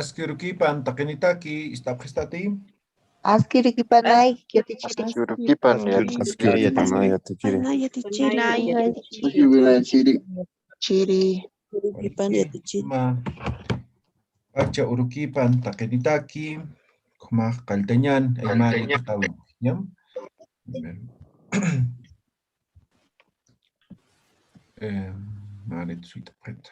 Askirukipan takenitaki istapjestati. Askirikipanay, yatichiri. Askiyurukipan yatichiri. Chiri. Ma acha urukipan takenitaki. Kuma kalteñan aymari tutawin. ¿Ya? Marit suita preta.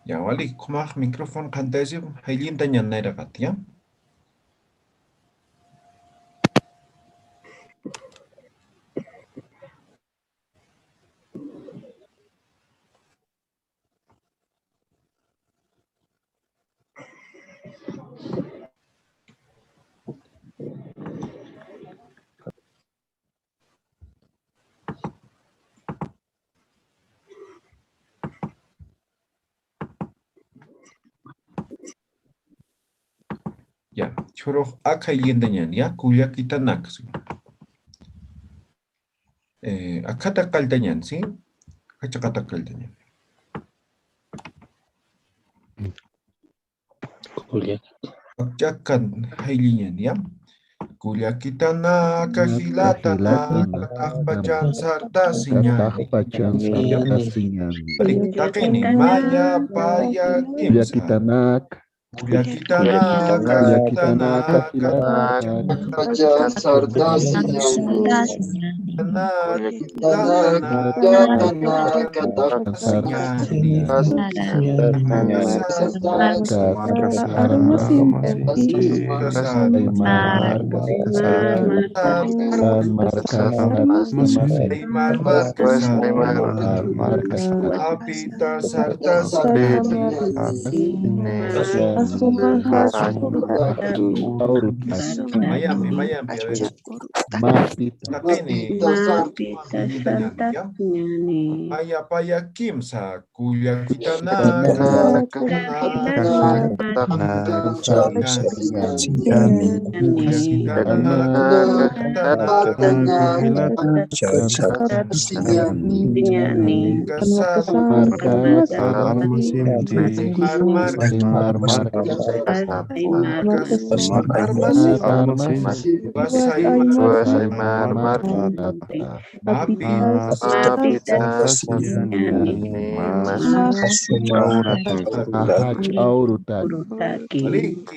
Ya, wali kumaq micrófono kantaysi hayllinta ñannayrakat, ya? Ya, churuq aka hayllinta ñan, ya? Kullakitanak. Akata kaltañan, ¿sí? Akata kaltañan. Akchakan haylliñan, ya? Kullakitanaka hilatanaka taqpachan sartasiñani. Takini, maya paya kimsa. Kullakitanaka hilatanaka Pachan sartasiñani. Mayampi, a ver. Takini, Maya paya kimsa, kullakitanaka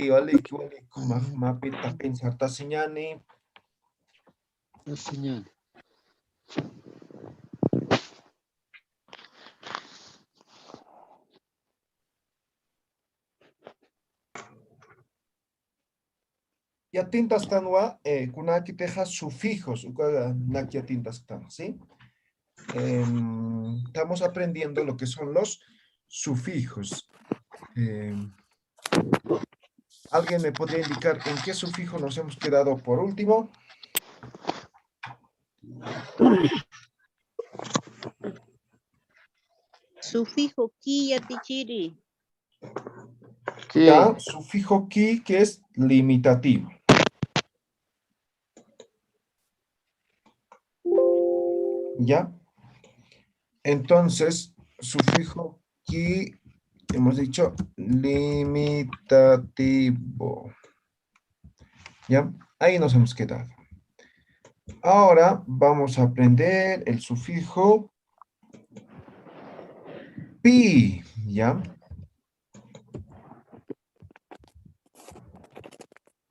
Waliki, mapita sarta siñani. Ya tintas tanwa, kunaki teja sufijos, nakia tintas tan, ¿sí? Estamos aprendiendo lo que son los sufijos. ¿Alguien me podría indicar en qué sufijo nos hemos quedado por último? Sufijo ki yatichiri. Ya, sufijo ki, que es limitativo. ¿Ya? Entonces, sufijo ki, hemos dicho limitativo. ¿Ya? Ahí nos hemos quedado. Ahora vamos a aprender el sufijo pi, ¿ya?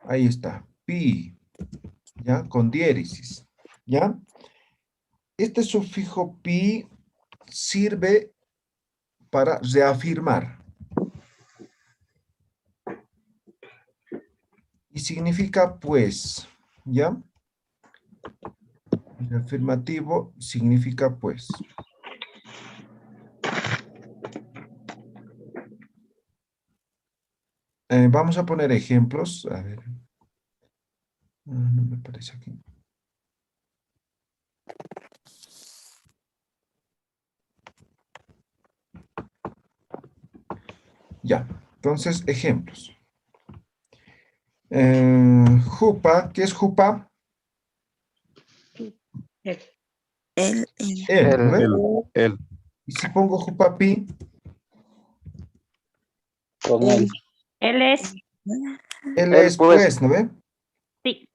Ahí está. Pi. ¿Ya? Con diéresis. ¿Ya? Este sufijo pi sirve para reafirmar. Y significa pues. ¿Ya? El afirmativo significa pues. Vamos a poner ejemplos. A ver. No me parece aquí. Ya. Entonces, ejemplos. Jupa. ¿Qué es jupa? Él, ella. Él, ¿no ve? Él. Y si pongo jupapi, Con él. Él es, él Él, es pues. pues, ¿no ve? sí.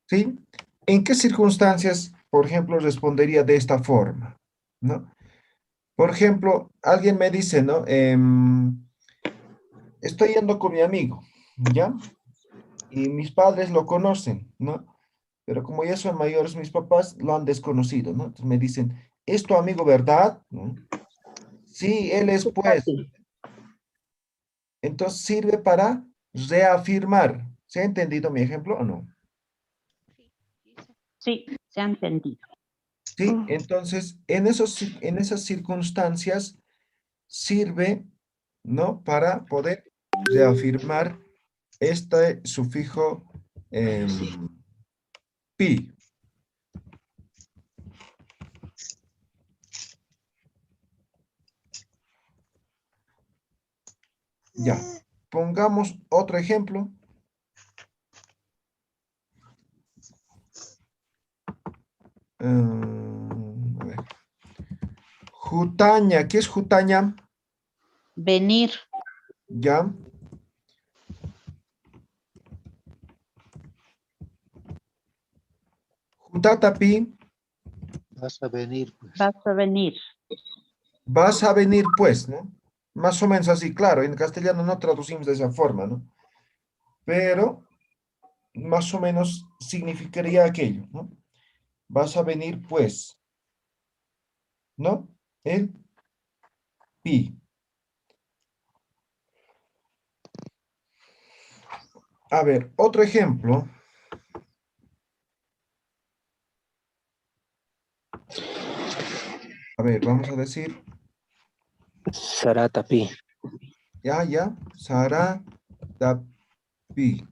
¿Sí? ¿En qué circunstancias, por ejemplo, respondería de esta forma? ¿No? Por ejemplo, alguien me dice, ¿no? Estoy yendo con mi amigo, ¿ya? Y mis padres lo conocen, ¿no? Pero como ya son mayores, mis papás lo han desconocido, ¿no? Entonces me dicen, ¿es tu amigo verdad? ¿No? Sí, él es pues. Entonces sirve para reafirmar. ¿Se ha entendido mi ejemplo o no? Sí, se ha entendido. Sí, entonces en esas circunstancias sirve, ¿no? Para poder reafirmar este sufijo pi. Ya. Pongamos otro ejemplo. A ver. Jutaña. ¿Qué es jutaña? Venir, Ya. Jutatapi. Vas a venir, pues. vas a venir. Vas a venir, pues, ¿no? Más o menos así, claro. En castellano no traducimos de esa forma, ¿no? Pero más o menos significaría aquello, ¿no? Vas a venir, pues, ¿no? El pi. A ver, otro ejemplo. A ver, vamos a decir, Saratapi. ya, Sara, pi.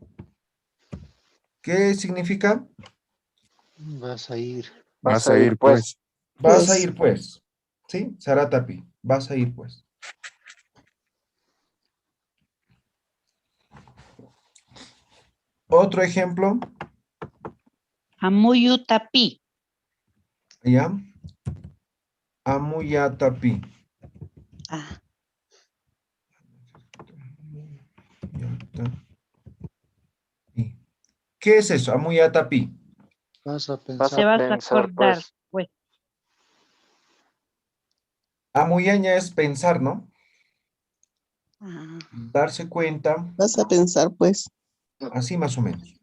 ¿Qué significa? Vas a ir. Vas a ir, pues. Vas a ir, pues. ¿Sí? Saratapi. Vas a ir, pues. Otro ejemplo, Amuyutapi. ¿ya? Amuyatapi. Ah, Yatapi. ¿Qué es eso? Amuyatapi. Vas a Vas te pensar. a vas a pensar, acordar, pues. pues. Amuyaña es pensar, ¿no? Ah, Darse cuenta, Vas a pensar, pues. así más o menos.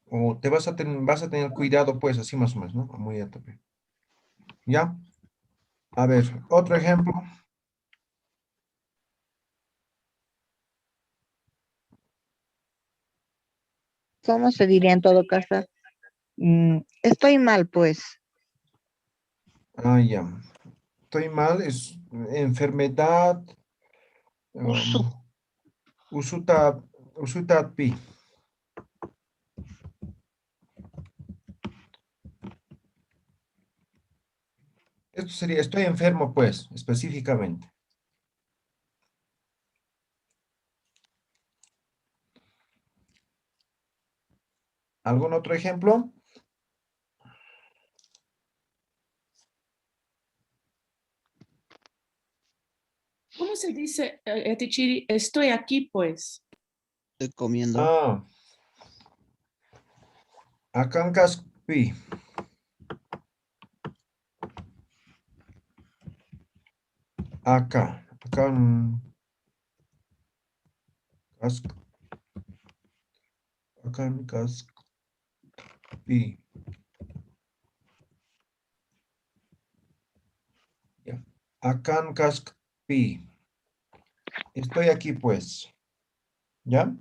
O te vas a tener cuidado, pues, así más o menos, ¿no? Amuyatapi. ¿Ya? A ver, otro ejemplo. ¿Cómo se diría en todo caso? Estoy mal, pues. Ah, ya. Estoy mal, es enfermedad. usu. um, usuta, usutapi. Esto sería, estoy enfermo, pues, específicamente. ¿Algún otro ejemplo? ¿Cómo se dice, Tichiri? Estoy aquí, pues. Estoy comiendo. Ah, acancaspi. Acá. Kask. Akan kaskpi. Ya. Akan kaskpi. Estoy aquí, pues. ¿Ya?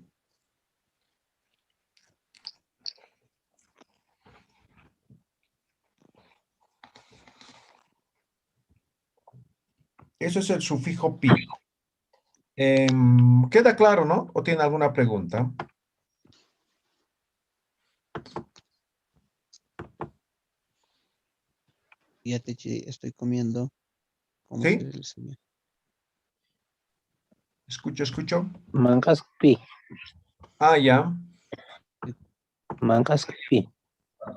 Eso es el sufijo pi. ¿Queda claro, no? ¿O tiene alguna pregunta? Ya te estoy comiendo. ¿Cómo ¿Sí? se le enseña? Escucho. Mankaspi. Ah, ya. Mankaspi.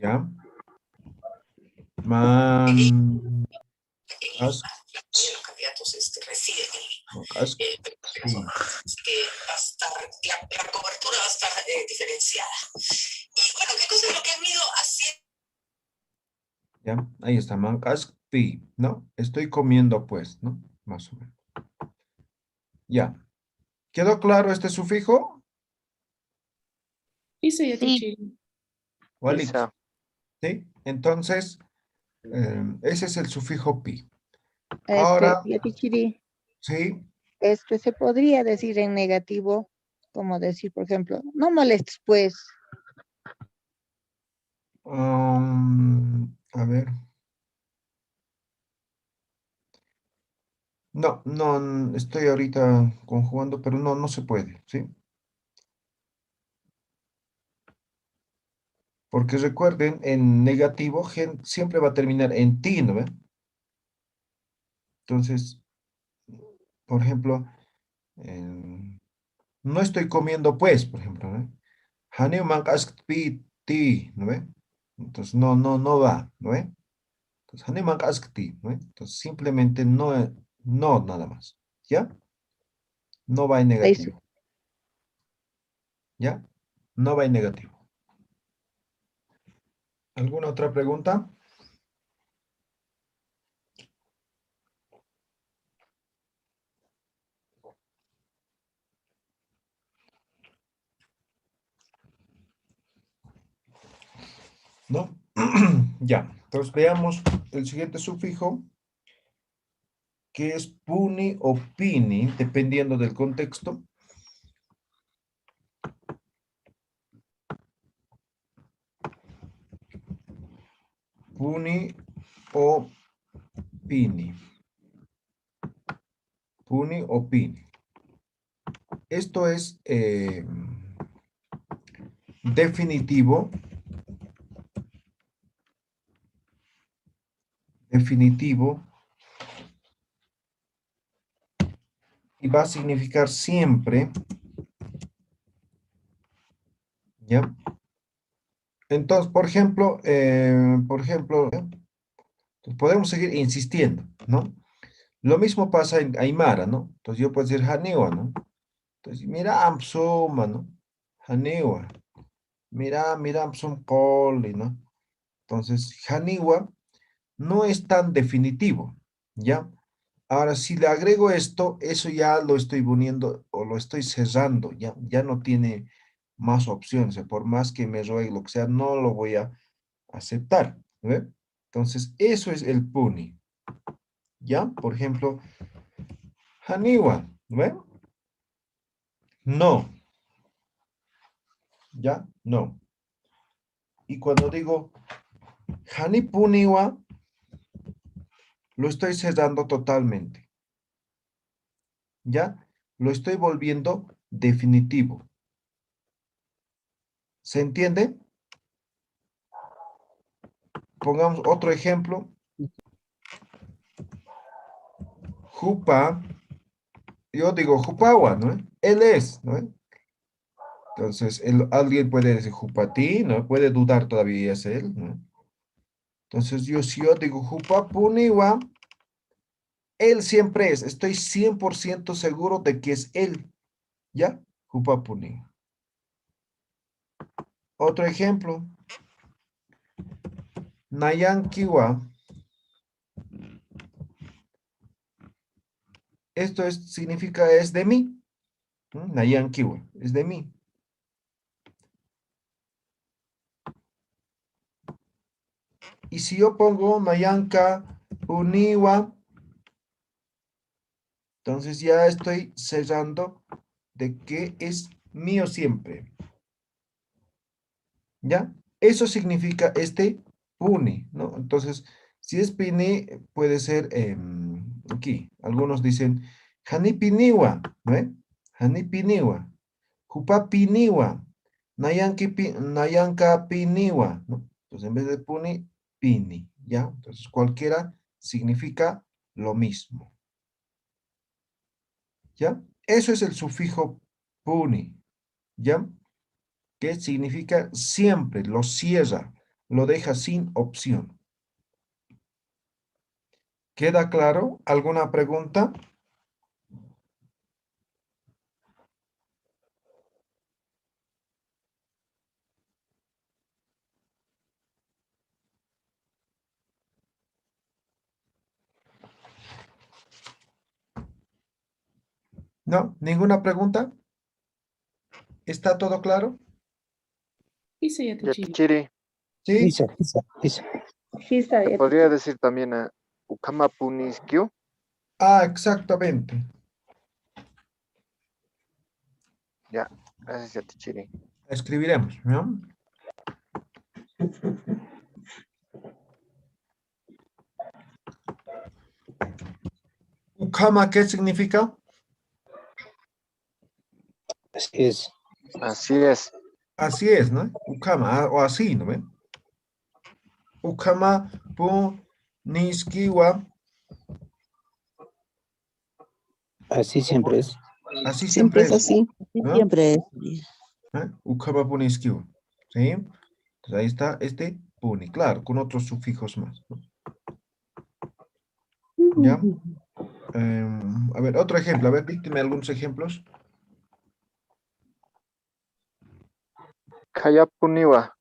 Ya. Man. As. Los candidatos residen As. que va a estar, la cobertura va a estar diferenciada. Y bueno, ¿qué cosa es lo que han ido haciendo? Ya. Ahí está. Man. Pi, ¿no? Estoy comiendo, pues, ¿no? Más o menos. Ya. ¿Quedó claro este sufijo? Dice Yati Sí. Chiri. Walid. Isa. ¿Sí? Entonces, ese es el sufijo pi. Ahora, Yati Chiri, sí. se podría decir en negativo, como decir, por ejemplo, no molestes, pues. A ver. No, estoy ahorita conjugando, pero no se puede, ¿sí? Porque recuerden, en negativo siempre va a terminar en ti, ¿no ve? Entonces, por ejemplo, no estoy comiendo pues, por ejemplo, ¿no? Haneu pi ti, ¿no ve? Entonces, no va, ¿no ve? Entonces, haneu ti, ¿no ve? Entonces, simplemente no nada más, ¿ya? No va en Ahí sí. negativo, ¿ya? No va en negativo. ¿Alguna otra pregunta? ¿No? Ya, entonces veamos el siguiente sufijo, que es puni o pini, dependiendo del contexto. Puni o pini. Puni o pini. Esto es definitivo. Definitivo. Y va a significar siempre. ¿Ya? Entonces, por ejemplo, podemos seguir insistiendo, ¿no? Lo mismo pasa en Aymara, ¿no? Entonces yo puedo decir Haniwa, ¿no? Entonces, mira, Amsuma, ¿no? Haniwa. Mira, Amsum Poli, ¿no? Entonces, Haniwa no es tan definitivo, ¿ya? Ahora, si le agrego esto, eso ya lo estoy poniendo o lo estoy cerrando, ya no tiene más opciones. Por más que me ruegue lo que sea, no lo voy a aceptar, ¿ve? Entonces, eso es el puni, ¿ya? Por ejemplo, Haniwa, ¿ve? No, ¿ya? No. Y cuando digo Hani puniwa, lo estoy cerrando totalmente, ¿ya? Lo estoy volviendo definitivo. ¿Se entiende? Pongamos otro ejemplo. Jupa, yo digo Jupawa, ¿no? Él es, ¿no? Entonces, alguien puede decir Jupati, ¿no? Puede dudar todavía es él, ¿no? Entonces, si yo digo Jupapuniwa, él siempre es, estoy 100% seguro de que es él, ¿ya? Jupapuniwa. Otro ejemplo. Nayankiwa. Esto significa es de mí. Nayankiwa, es de mí. Y si yo pongo Mayanka Puniwa, entonces ya estoy cerrando de que es mío siempre. ¿Ya? Eso significa este puni, ¿no? Entonces, si es pini, puede ser aquí. Algunos dicen hanipiniwa, ¿no? Hanipiniwa, jupapiniwa, nayanka piniwa, ¿no? Entonces, en vez de puni, pini, ¿ya? Entonces, cualquiera significa lo mismo. ¿Ya? Eso es el sufijo puni, ¿ya? Que significa siempre, lo cierra, lo deja sin opción. ¿Queda claro? ¿Alguna pregunta? ¿No? ¿Ninguna pregunta? ¿Está todo claro? Dice Yatichiri. Yatichiri, Sí. Isa. Sí, está ¿te bien. podría decir también a Ukama Puniskyu? Ah, exactamente. Ya, gracias Yatichiri. Escribiremos, ¿no? Ukama, ¿qué significa? Así es. Así es. Así es, ¿no? Ukama, o así, ¿no ven? Ukama Puniskiwa, Así siempre es. así Siempre siempre es es, así, ¿no? siempre es. Ukama Puniskiwa, ¿sí? Entonces ahí está este puni, claro, con otros sufijos más, ¿no? ¿Ya? A ver, otro ejemplo. A ver, dícteme algunos ejemplos. Kayapuniwa.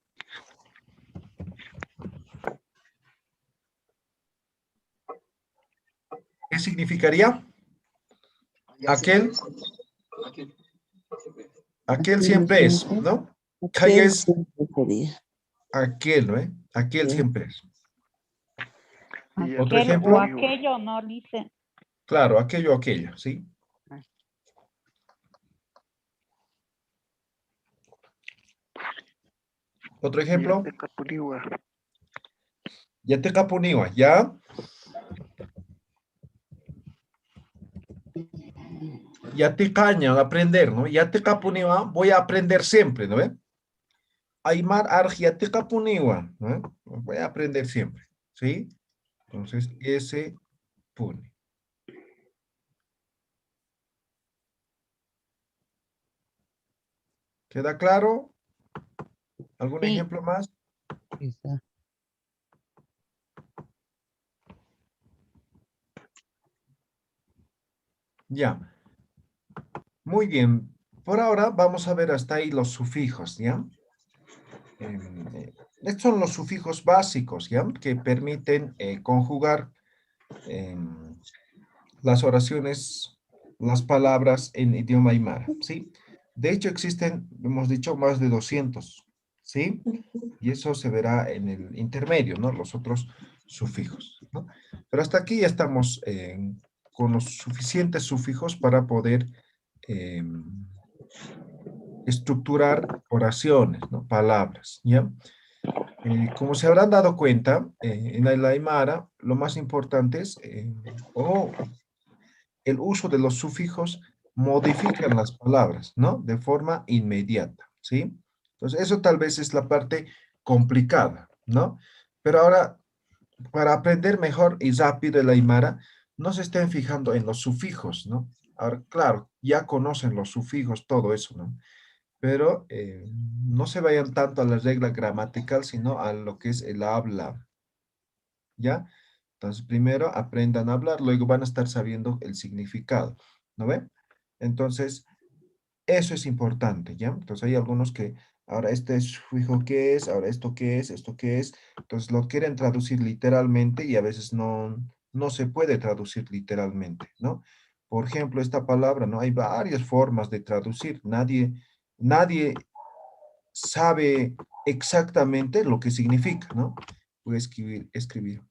¿Qué significaría? Aquel. Aquel siempre es, ¿no? Kaya Aquel es siempre sería. aquel, ¿no? Aquel Sí. siempre es. Otro Aquel o ejemplo. aquello, no dice. Claro, aquello, aquello, ¿sí? Otro ejemplo. Yatekapuniwa. Yatekapuniwa, ¿ya? Yatekaña, aprender, ¿no? Yatekapuniwa, voy a aprender siempre, ¿no? Aymar arj yatekapuniwa, ¿no? Voy a aprender siempre, ¿sí? Entonces, ese puni. ¿Queda claro? ¿Algún Sí. ejemplo más? Isa. Ya. Muy bien. Por ahora vamos a ver hasta ahí los sufijos, ¿ya? Estos son los sufijos básicos, ¿ya? Que permiten conjugar las oraciones, las palabras en idioma aymara, ¿sí? De hecho existen, hemos dicho, más de 200, ¿sí? Y eso se verá en el intermedio, ¿no? Los otros sufijos, ¿no? Pero hasta aquí ya estamos con los suficientes sufijos para poder estructurar oraciones, ¿no? Palabras, ¿ya? Como se habrán dado cuenta, en el aymara lo más importante es el uso de los sufijos modifican las palabras, ¿no? De forma inmediata, ¿sí? Entonces, eso tal vez es la parte complicada, ¿no? Pero ahora, para aprender mejor y rápido el aymara, no se estén fijando en los sufijos, ¿no? Ahora, claro, ya conocen los sufijos, todo eso, ¿no? Pero no se vayan tanto a la regla gramatical, sino a lo que es el habla, ¿ya? Entonces, primero aprendan a hablar, luego van a estar sabiendo el significado, ¿no ven? Entonces, eso es importante, ¿ya? Entonces, hay algunos que, ahora este sufijo qué es, ahora esto qué es, esto qué es, entonces lo quieren traducir literalmente y a veces no se puede traducir literalmente, ¿no? Por ejemplo, esta palabra, ¿no? Hay varias formas de traducir. Nadie sabe exactamente lo que significa, ¿no? Voy a escribir.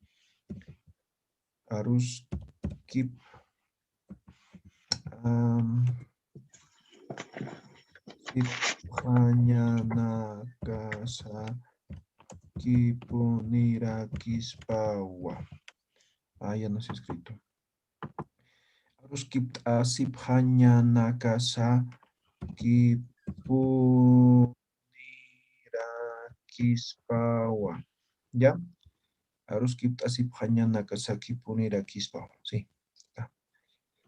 Aruskip. Hanyanakasa Kipunira Kispawa. Ya no se ha escrito. Aruskip asip Hanyanakasa Kipunira Kispawa. ¿Ya? Aruskip asip Hanyanakasa Kipunira Kispawa. Sí.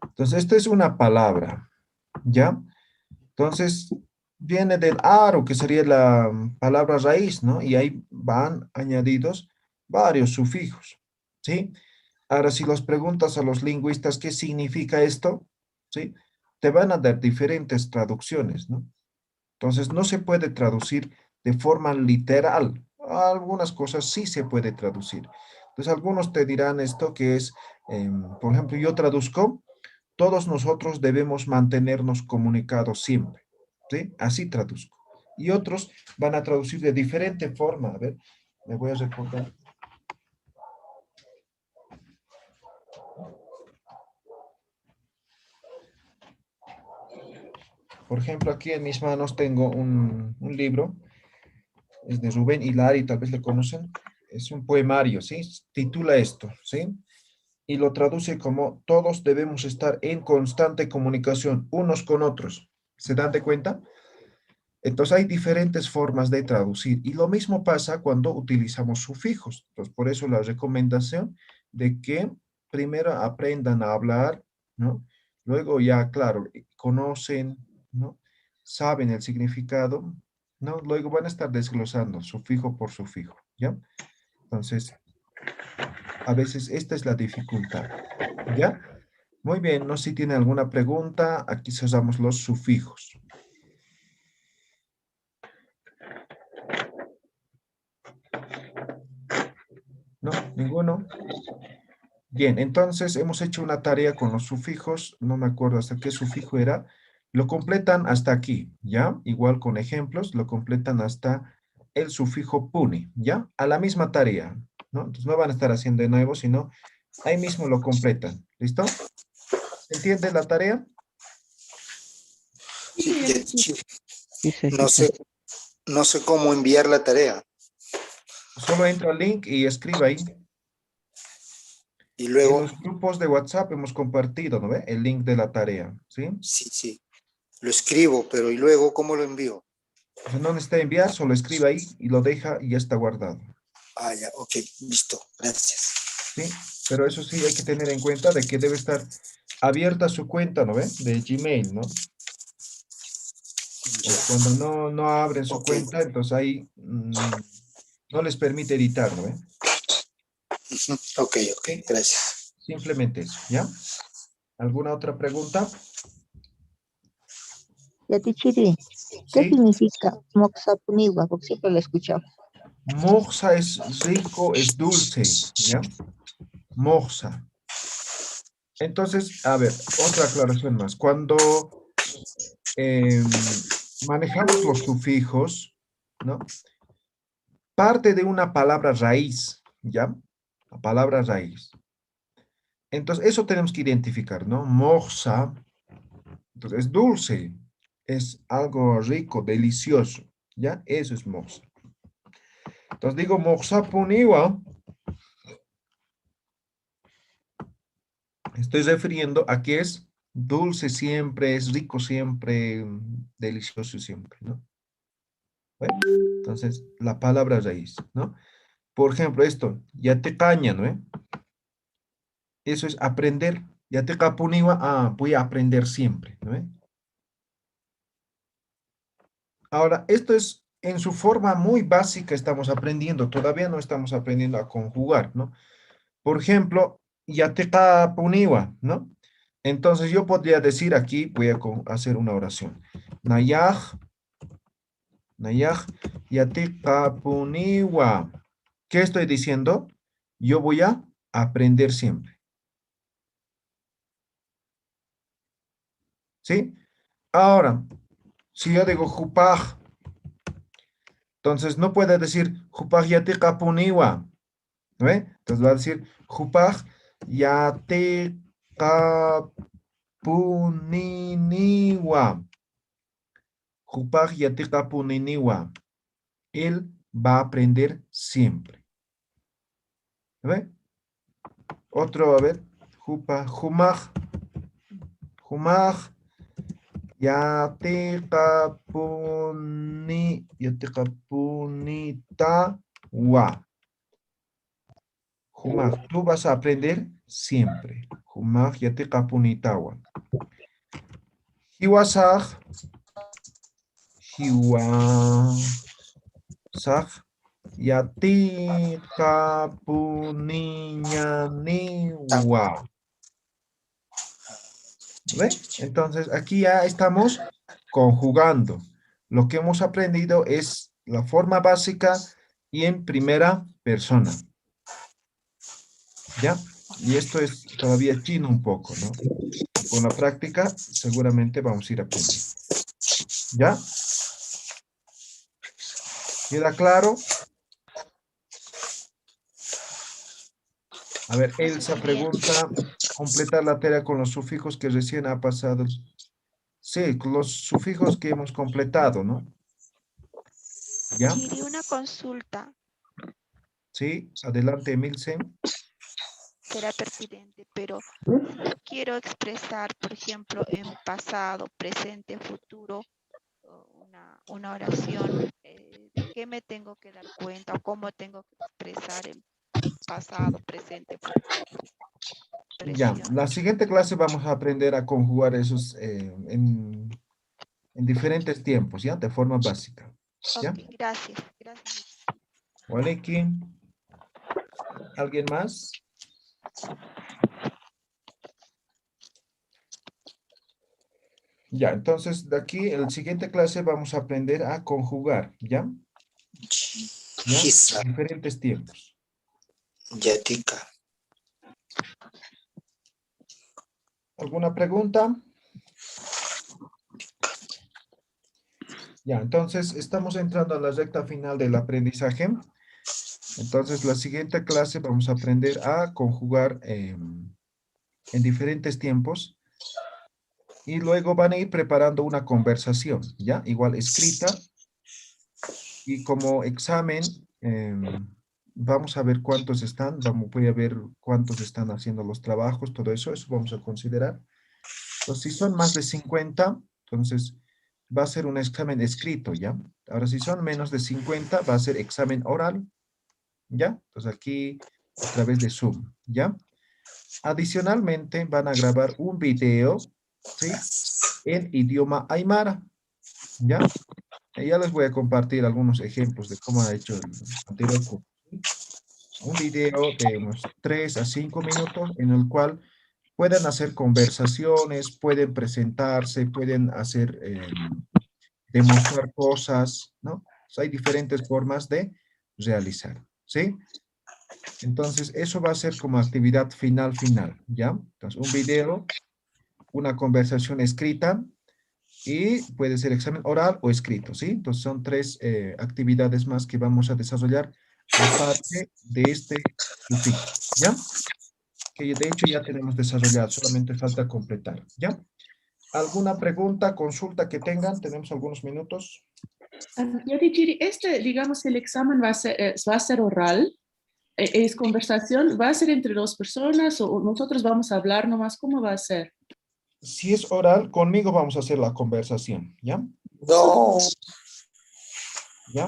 Entonces, esta es una palabra. ¿Ya? Entonces, viene del aro, que sería la palabra raíz, ¿no? Y ahí van añadidos varios sufijos, ¿sí? Ahora, si los preguntas a los lingüistas qué significa esto, ¿sí? Te van a dar diferentes traducciones, ¿no? Entonces, no se puede traducir de forma literal. Algunas cosas sí se puede traducir. Entonces, algunos te dirán esto que es, por ejemplo, yo traduzco, todos nosotros debemos mantenernos comunicados siempre, ¿sí? Así traduzco. Y otros van a traducir de diferente forma. A ver, me voy a recordar. Por ejemplo, aquí en mis manos tengo un libro. Es de Rubén Hilari, tal vez le conocen. Es un poemario, ¿sí? Titula esto, ¿sí? Y lo traduce como todos debemos estar en constante comunicación unos con otros. ¿Se dan de cuenta? Entonces hay diferentes formas de traducir y lo mismo pasa cuando utilizamos sufijos. Entonces por eso la recomendación de que primero aprendan a hablar, ¿no? Luego ya, claro, conocen, ¿no? Saben el significado, ¿no? Luego van a estar desglosando sufijo por sufijo, ¿ya? Entonces, a veces esta es la dificultad, ¿ya? Muy bien, no sé si tiene alguna pregunta. Aquí usamos los sufijos. ¿No? ¿Ninguno? Bien, entonces hemos hecho una tarea con los sufijos. No me acuerdo hasta qué sufijo era. Lo completan hasta aquí, ¿ya? Igual con ejemplos, lo completan hasta el sufijo puni, ¿ya? A la misma tarea, ¿no? Entonces no van a estar haciendo de nuevo, sino ahí mismo lo completan. ¿Listo? ¿Se entiende la tarea? Sí, Ya, sí. Dice, no sé, no sé cómo enviar la tarea. Solo entra al link y escriba ahí. Y En luego, los grupos de WhatsApp hemos compartido, ¿no ve? El link de la tarea, ¿sí? sí, lo escribo, pero ¿y luego cómo lo envío? O sea, no necesita enviar, solo escribe ahí y lo deja y ya está guardado, Ya, ok, listo, gracias. ¿sí? Pero eso sí hay que tener en cuenta de que debe estar abierta su cuenta, ¿no ve? De Gmail, ¿no? Ya, Cuando no abren su ok. cuenta, entonces ahí no les permite editar, ¿no ve? Ok, Sí, gracias. simplemente eso, ¿ya? ¿Alguna otra pregunta? Yatichiri, ¿qué Sí. significa moxapuniwa? Porque siempre lo he escuchado. Moxa es rico, es dulce, ¿ya? Moxa. Entonces, a ver, otra aclaración más. Cuando manejamos los sufijos, ¿no? Parte de una palabra raíz, ¿ya? La palabra raíz. Entonces, eso tenemos que identificar, ¿no? Moxa, entonces es dulce, es algo rico, delicioso, ¿ya? Eso es moxa. Entonces digo moxa puniwa. Estoy refiriendo a que es dulce siempre, es rico siempre, delicioso siempre, ¿no? Bueno, entonces, la palabra raíz, ¿no? Por ejemplo, esto, ya te caña, ¿no? Eso es aprender. Ya te capuniwa, voy a aprender siempre, ¿no? Ahora, esto es en su forma muy básica, estamos aprendiendo, todavía no estamos aprendiendo a conjugar, ¿no? Por ejemplo, ya te capuniwa, ¿no? Entonces yo podría decir aquí, voy a hacer una oración. Nayaj, yate kapuniwa. ¿Qué estoy diciendo? Yo voy a aprender siempre. ¿Sí? Ahora, si yo digo jupaj, entonces no puede decir jupaj yatika puniwa. ¿No ve? Entonces va a decir jupaj yatika puniniwa. Jupaj yatika puniniwa. Él va a aprender siempre. ¿No ve? Otro, a ver. Jupaj, jumaj. Jumaj. Yatika punita wa. Jumaj, tú vas a aprender siempre. Jumaj yatika punita wa. Hiwasaj. Hiwasaj. Yatika puniñaniwa. ¿Ve? Entonces aquí ya estamos conjugando. Lo que hemos aprendido es la forma básica y en primera persona. ¿Ya? Y esto es todavía chino un poco, ¿no? Con la práctica seguramente vamos a ir aprendiendo. ¿Ya? ¿Queda claro? A ver, Elsa pregunta, completar la tarea con los sufijos que recién ha pasado. Sí, con los sufijos que hemos completado, ¿no? ¿Ya? Chiri, una consulta. Sí, adelante, Emilce. Será pertinente, pero quiero expresar, por ejemplo, en pasado, presente, futuro, una oración. ¿De qué me tengo que dar cuenta o cómo tengo que expresar en pasado, presente, futuro? Ya, la siguiente clase vamos a aprender a conjugar esos en diferentes tiempos, ¿ya? De forma básica. ¿Ya? Ok, gracias. Gracias. Waleki. ¿Alguien más? Ya, entonces de aquí, en la siguiente clase vamos a aprender a conjugar, ¿ya? ¿Ya? Hisa. Diferentes tiempos. Yatika. ¿Alguna pregunta? Ya, entonces estamos entrando a la recta final del aprendizaje. Entonces, la siguiente clase vamos a aprender a conjugar en diferentes tiempos. Y luego van a ir preparando una conversación, ¿ya? Igual escrita. Y como examen, vamos a ver cuántos están. Voy a ver cuántos están haciendo los trabajos, todo eso. Eso vamos a considerar. Entonces, si son más de 50, entonces va a ser un examen escrito, ¿ya? Ahora, si son menos de 50, va a ser examen oral, ¿ya? Entonces, aquí a través de Zoom, ¿ya? Adicionalmente, van a grabar un video, ¿sí? En idioma aymara, ¿ya? Y ya les voy a compartir algunos ejemplos de cómo ha hecho el anterior curso. Un video de unos 3 a 5 minutos en el cual pueden hacer conversaciones, pueden presentarse, pueden hacer, demostrar cosas, ¿no? O sea, hay diferentes formas de realizar, ¿sí? Entonces, eso va a ser como actividad final, ¿ya? Entonces, un video, una conversación escrita y puede ser examen oral o escrito, ¿sí? Entonces, son 3 actividades más que vamos a desarrollar aparte de este sufijo, ¿ya? Que de hecho ya tenemos desarrollado, solamente falta completar, ¿ya? ¿Alguna pregunta, consulta que tengan? Tenemos algunos minutos. Yatichiri, digamos, el examen va a ser oral, es conversación, ¿va a ser entre 2 personas o nosotros vamos a hablar nomás? ¿Cómo va a ser? Si es oral, conmigo vamos a hacer la conversación, ¿ya? No. ¿Ya?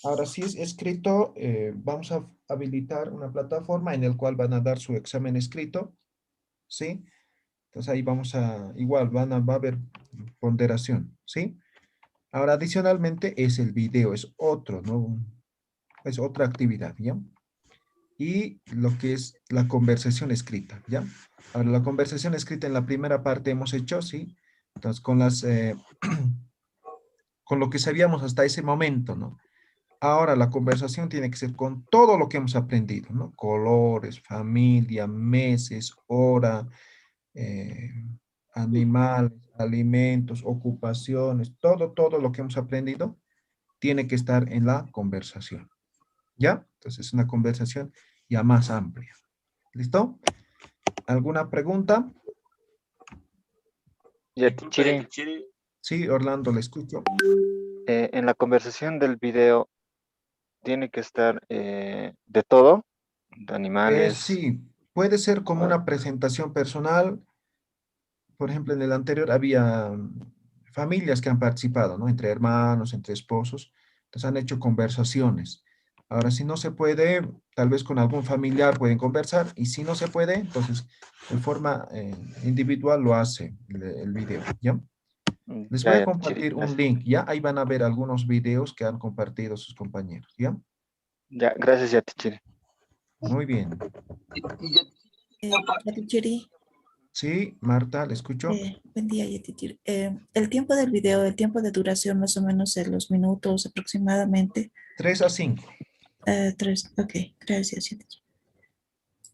Ahora, si es escrito, vamos a habilitar una plataforma en la cual van a dar su examen escrito, ¿sí? Entonces ahí vamos a, igual, va a haber ponderación, ¿sí? Ahora, adicionalmente, es el video, es otro, ¿no? Es otra actividad, ¿ya? Y lo que es la conversación escrita, ¿ya? Ahora, la conversación escrita en la primera parte hemos hecho, ¿sí? Entonces, con con lo que sabíamos hasta ese momento, ¿no? Ahora, la conversación tiene que ser con todo lo que hemos aprendido, ¿no? Colores, familia, meses, hora, animales, alimentos, ocupaciones, todo lo que hemos aprendido tiene que estar en la conversación. ¿Ya? Entonces es una conversación ya más amplia. ¿Listo? ¿Alguna pregunta? Yatichiri, Sí, Orlando, le escucho. en la conversación del video tiene que estar de todo, de animales. Sí, puede ser como una presentación personal. Por ejemplo, en el anterior había familias que han participado, ¿no? Entre hermanos, entre esposos. Entonces han hecho conversaciones. Ahora, si no se puede, tal vez con algún familiar pueden conversar. Y si no se puede, entonces de forma individual lo hace el video, ¿ya? Les voy a Ya, Yatichiri, compartir un gracias. link, ¿ya? Ahí van a ver algunos videos que han compartido sus compañeros, ¿ya? Ya, gracias, Yatichiri. Muy bien. Yatichiri, Sí, Marta, le escucho. buen día, Yatichiri. El tiempo del video, el tiempo de duración, más o menos en los minutos aproximadamente. 3 a 5. 3, ok, gracias, Yatichiri.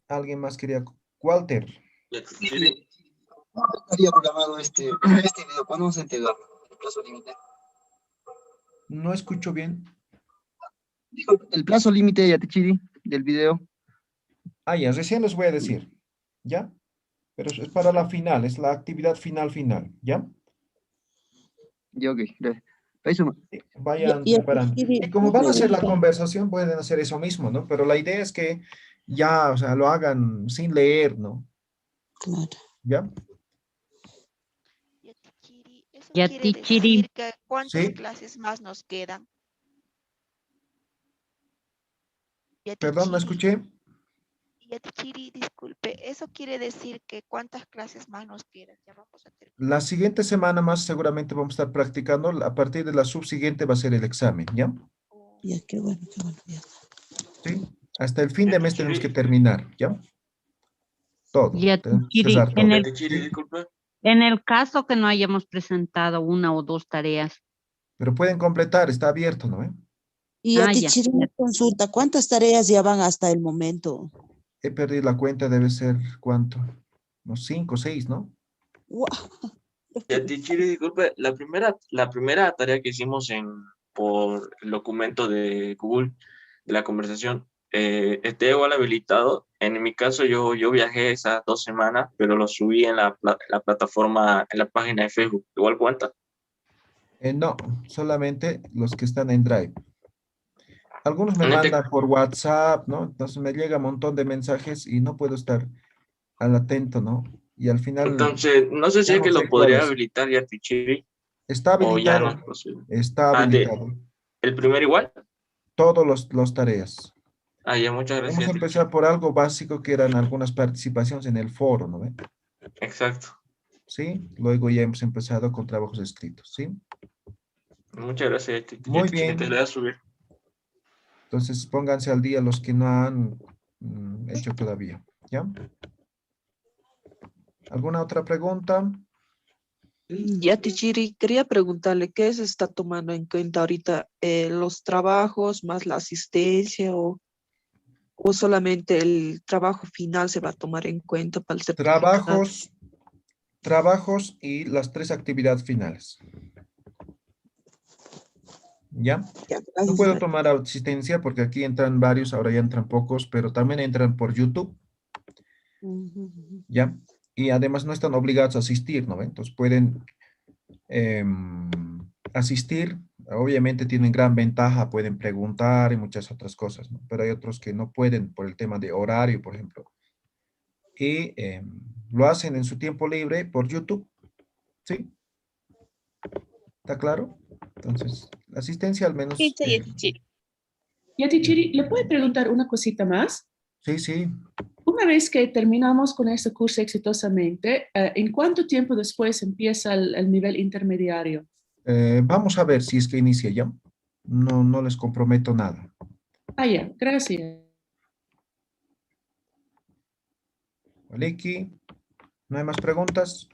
¿Alguien más quería? Walter. ¿Cuándo estaría programado este video? ¿Cuándo vamos a entregar el plazo límite? No escucho bien. Dijo el plazo límite, Yatichiri, del video. Ah, ya, recién les voy a decir. ¿Ya? Pero es para la final, es la actividad final, ¿ya? Ya, ok, gracias. Eso, Vayan Y preparando. Yatichiri, Y como van a hacer la pregunta. conversación, pueden hacer eso mismo, ¿no? Pero la idea es que ya, o sea, lo hagan sin leer, ¿no? Claro. ¿Ya? Yatichiri, eso quiere Yatichiri. decir que ¿cuántas Sí. clases más nos quedan? Perdón, no Yatichiri, escuché. Yatichiri, disculpe, eso quiere decir que ¿cuántas clases más nos quedan? Ya vamos a terminar. La siguiente semana más seguramente vamos a estar practicando. A partir de la subsiguiente va a ser el examen, ¿ya? Ya, qué bueno, ya. Sí. Hasta el fin de mes tenemos que terminar, ¿ya? Todo. Tenemos que Yatichiri, cerrar todo. en el caso que no hayamos presentado una o dos tareas. Pero pueden completar, está abierto, ¿no? Y Ah, Yatichiri, ya. una consulta, ¿cuántas tareas ya van hasta el momento? He perdido la cuenta, debe ser, ¿cuánto? Unos 5 o 6, ¿no? Guau. Yatichiri, disculpe, la primera tarea que hicimos por el documento de Google de la conversación, está igual habilitado. En mi caso, yo viajé esas 2 semanas, pero lo subí en la plataforma, en la página de Facebook. ¿Igual cuenta? No, solamente los que están en Drive. Algunos me Solamente- mandan por WhatsApp, ¿no? Entonces me llega un montón de mensajes y no puedo estar al atento, ¿no? Y al final Entonces, no sé si ya es no que sé lo podría cuáles. habilitar Yatichiri Está o ya no es habilitado, posible. está Ah, habilitado. ¿el primero igual? Todos los tareas. Ah, ya, muchas Vamos gracias. a empezar por algo básico que eran algunas participaciones en el foro, ¿no ve? Exacto. ¿Sí? Luego ya hemos empezado con trabajos escritos, ¿sí? Muchas gracias, Muy Yatichiri. bien. Te lo voy a subir. Entonces pónganse al día los que no han hecho todavía, ¿ya? ¿Alguna otra pregunta? Yatichiri, quería preguntarle qué se está tomando en cuenta ahorita, los trabajos más la asistencia o solamente el trabajo final se va a tomar en cuenta para el certificado. Trabajos y las 3 actividades finales. ¿Ya? Ya, No gracias, puedo Yati. tomar asistencia porque aquí entran varios, ahora ya entran pocos, pero también entran por YouTube, ¿ya? Y además no están obligados a asistir, ¿no? Entonces pueden asistir, obviamente tienen gran ventaja, pueden preguntar y muchas otras cosas, ¿no? Pero hay otros que no pueden por el tema de horario, por ejemplo. Y lo hacen en su tiempo libre por YouTube, ¿sí? ¿Está claro? Entonces, la asistencia al menos... Yatichiri, ¿le puedo preguntar una cosita más? Sí. Una vez que terminamos con este curso exitosamente, ¿en cuánto tiempo después empieza el nivel intermediario? Vamos a ver si es que inicia ya. No les comprometo nada. Ah, ya, gracias. Maliki, ¿no hay más preguntas?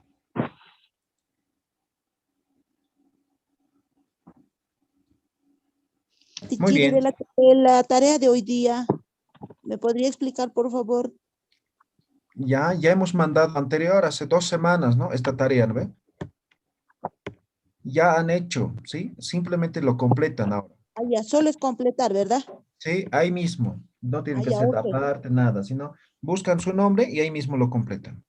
Muy Yatichiri, bien. de la tarea de hoy día, ¿me podría explicar, por favor? Ya hemos mandado anterior, hace 2 semanas, ¿no? Esta tarea, ¿no ve? Ya han hecho, ¿sí? Simplemente lo completan ahora. Ah, ya, solo es completar, ¿verdad? Sí, ahí mismo. No tienen Ah, que ya, hacer ok. aparte, nada, sino buscan su nombre y ahí mismo lo completan.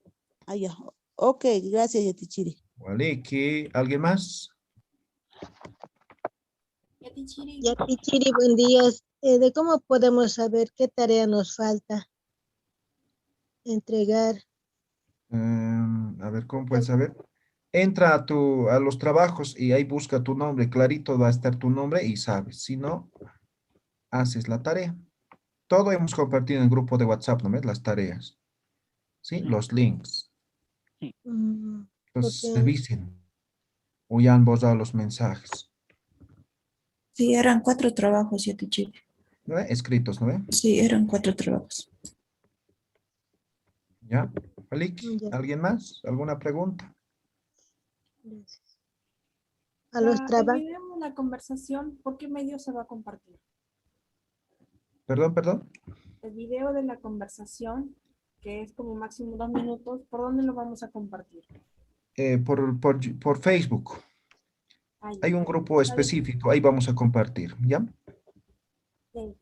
Ah, ya. Ok, gracias, Yatichiri. Waliki, ¿alguien más? Yatichiri, buen día. ¿De cómo podemos saber qué tarea nos falta entregar? A ver, ¿cómo puedes saber? Entra a los trabajos y ahí busca tu nombre, clarito va a estar tu nombre y sabes. Si no, haces la tarea. Todo hemos compartido en el grupo de WhatsApp, ¿no ves? Las tareas. ¿Sí? Los links. Entonces, revisen. O ya han borrado los mensajes. Sí, eran 4 trabajos, Yatichiri. ¿No ve? Escritos, ¿no ve? Sí, eran 4 trabajos. ¿Ya? Waliki, ¿alguien más? ¿Alguna pregunta? A los El trabajos. video de la conversación, ¿por qué medio se va a compartir? Perdón. El video de la conversación, que es como máximo 2 minutos, ¿por dónde lo vamos a compartir? Por Facebook. Ahí. Hay un grupo específico, ahí vamos a compartir, ¿ya? Sí.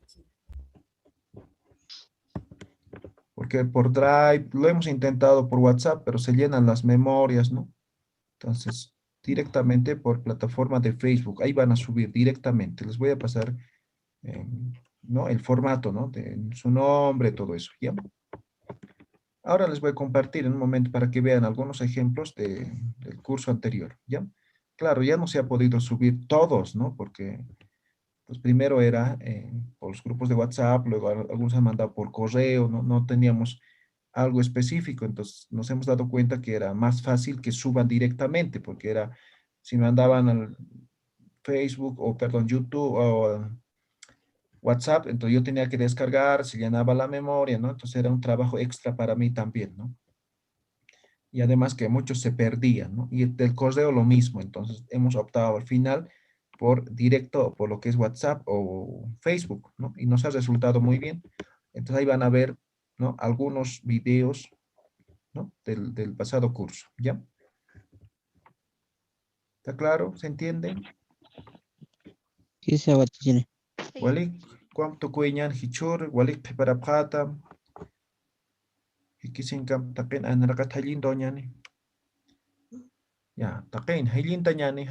Porque por Drive, lo hemos intentado por WhatsApp, pero se llenan las memorias, ¿no? Entonces, directamente por plataforma de Facebook, ahí van a subir directamente. Les voy a pasar, ¿no? El formato, ¿no? De su nombre, todo eso, ¿ya? Ahora les voy a compartir en un momento para que vean algunos ejemplos del curso anterior, ¿ya? Claro, ya no se ha podido subir todos, ¿no? Porque, pues primero era por los grupos de WhatsApp, luego algunos han mandado por correo, ¿no? No teníamos algo específico, entonces nos hemos dado cuenta que era más fácil que suban directamente, porque era, si mandaban al Facebook, o perdón, YouTube, o WhatsApp, entonces yo tenía que descargar, se llenaba la memoria, ¿no? Entonces era un trabajo extra para mí también, ¿no? Y además que muchos se perdían, ¿no? Y del correo lo mismo, entonces hemos optado al final por directo, por lo que es WhatsApp o Facebook, ¿no? Y nos ha resultado muy bien. Entonces ahí van a ver, ¿no? Algunos videos, ¿no? Del pasado curso, ¿ya? ¿Está claro? ¿Se entiende? Sí, se va a decir. Walik, ¿cuánto cueñan hichur? Walik preparapata. Hikisinkam tapen anarakat haylin doñani. Ya, tapen haylin tañani.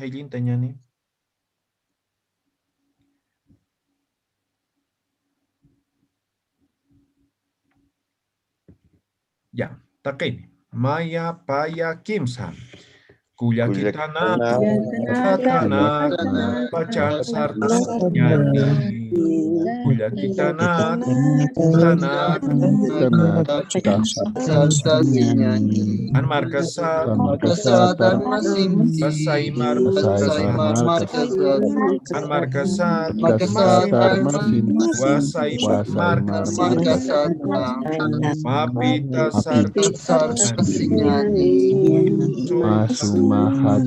Ya, tapen. Maya, paya, kimsa. Kuyakitana, Satana, Pachan Sarta, Yani, Kuyakitana, Sana, Anmarkasa, Basaimar, Anmarkasa, Wasaimar, Mapita Sarta, Masumahat